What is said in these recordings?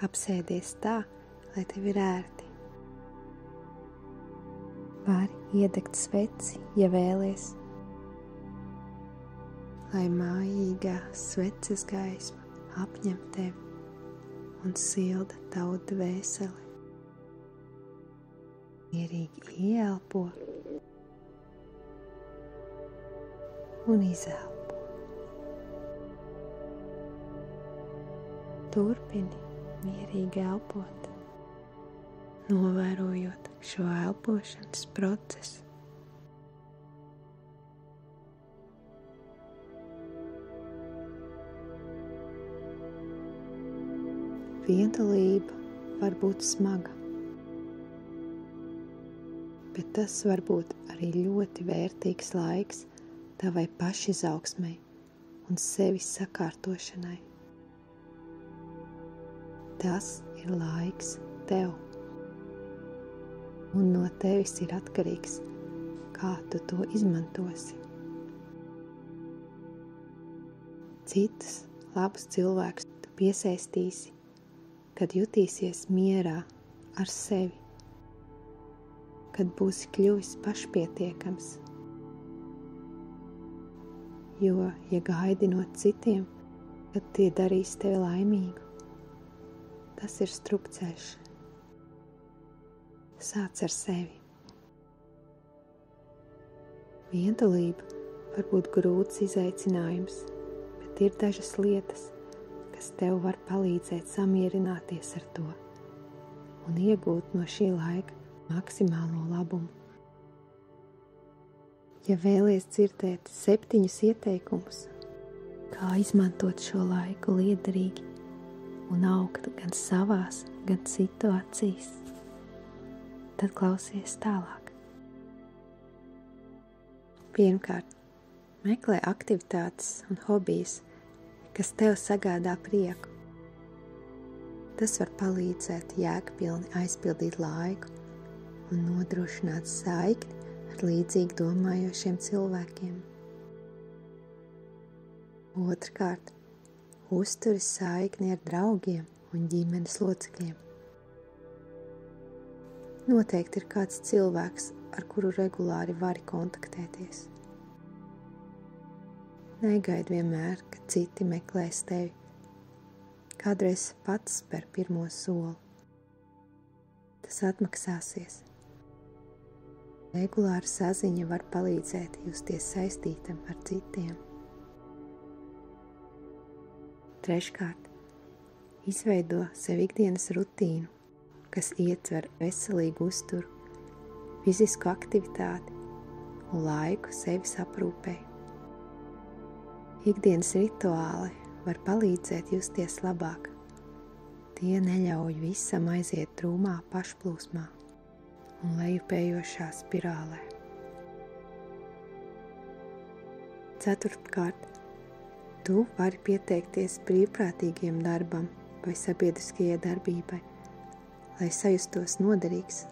Apsēdies tā, lai tev ir ērti. Vari iedegt sveci, ja vēlies, lai mājīgā sveces gaisma apņem tevi un silda tavu dvēseli. Mierīgi ieelpo un izelpo. Turpini mierīgi elpot, novērojot šo elpošanas procesu. Vientulība var būt smaga, bet tas var būt arī ļoti vērtīgs laiks tavai pašizaugsmei un sevis sakārtošanai. Tas ir laiks tev, un no tevis ir atkarīgs, kā tu to izmantosi. Citus labus cilvēkus tu piesaistīsi, kad jutīsies mierā ar sevi, kad būsi kļuvis pašpietiekams. Jo, ja gaidi no citiem, tad tie darīs tevi laimīgu. Tas ir strupceļš. Sāc ar sevi. Vientulība var būt grūts izaicinājums, bet ir dažas lietas, kas tev var palīdzēt samierināties ar to un iegūt no šī laika maksimālo labumu. Ja vēlies dzirdēt 7 ieteikumus, kā izmantot šo laiku liederīgi un augt gan savās, gan citu acīs, tad klausies tālāk. Pirmkārt, meklē aktivitātes un hobijas, kas tev sagādā prieku. Tas var palīdzēt jēgpilni aizpildīt laiku un nodrošināt saikni ar līdzīgi domājošiem cilvēkiem. Otrkārt, uzturi saikni ar draugiem un ģimenes locekļiem. Noteikti ir kāds cilvēks, ar kuru regulāri vari kontaktēties. Negaidi vienmēr, ka citi meklēs tevi. Kādreiz pats spēr pirmo soli. Tas atmaksāsies. Regulāra saziņa var palīdzēt justies saistītam ar citiem. Treškārt, izveido sev ikdienas rutīnu, kas ietver veselīgu uzturu, fizisku aktivitāti un laiku sevis aprūpei. Ikdienas rituāli var palīdzēt justies labāk. Tie neļauj visam aiziet drūmā pašplūsmā un lejupējošā spirālē. Ceturtkārt, tu vari pieteikties brīvprātīgiem darbam vai sabiedriskajai darbībai, lai sajustos noderīgs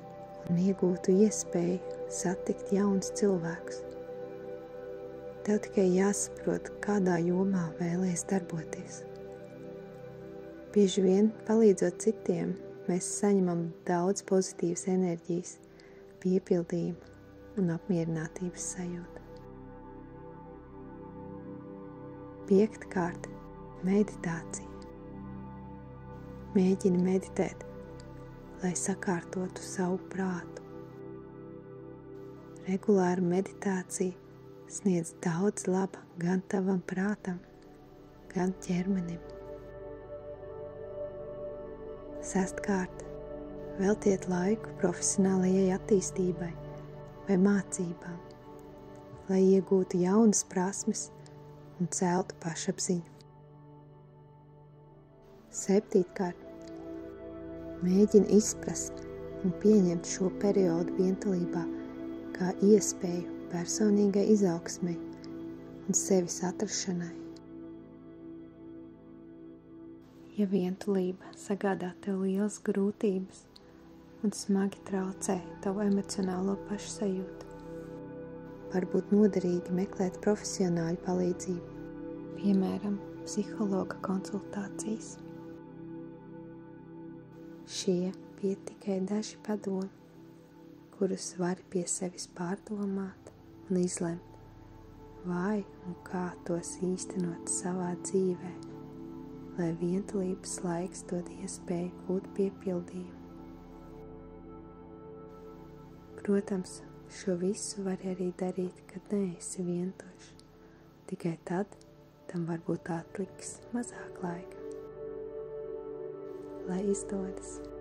un iegūtu iespēju satikt jaunus cilvēkus. Tev tikai jāsaprot, kādā jomā vēlies darboties. Bieži vien, palīdzot citiem, mēs saņemam daudz pozitīvas enerģijas, piepildījumu un apmierinātības sajūtu. Piektkārt, meditācija. Mēģini meditēt, lai sakārtotu savu prātu. Regulāra meditācija sniedz daudz laba gan tavam prātam, gan ķermenim. Sestkārt, veltiet laiku profesionālajai attīstībai vai mācībām, lai iegūtu jaunas prasmes un celtu pašapziņu. Septītkārt, mēģini izprast un pieņemt šo periodu vientulībā kā iespēju personīgai izaugsmei un sevis atrašanai. Ja vientulība sagādā tev lielas grūtības un smagi traucē tavu emocionālo pašsajūtu, var būt noderīgi meklēt profesionāļu palīdzību, piemēram, psihologa konsultācijas. Šie bija tikai daži padomi, kurus vari pie sevis pārdomāt un izlemt, vai un kā tos īstenot savā dzīvē, lai vientulības laiks dod iespēju gūt piepildījumu. Protams, šo visu var arī darīt, kad neesi vientuļš. Tikai tad tam varbūt atliks mazāk laika. Lai izdodas!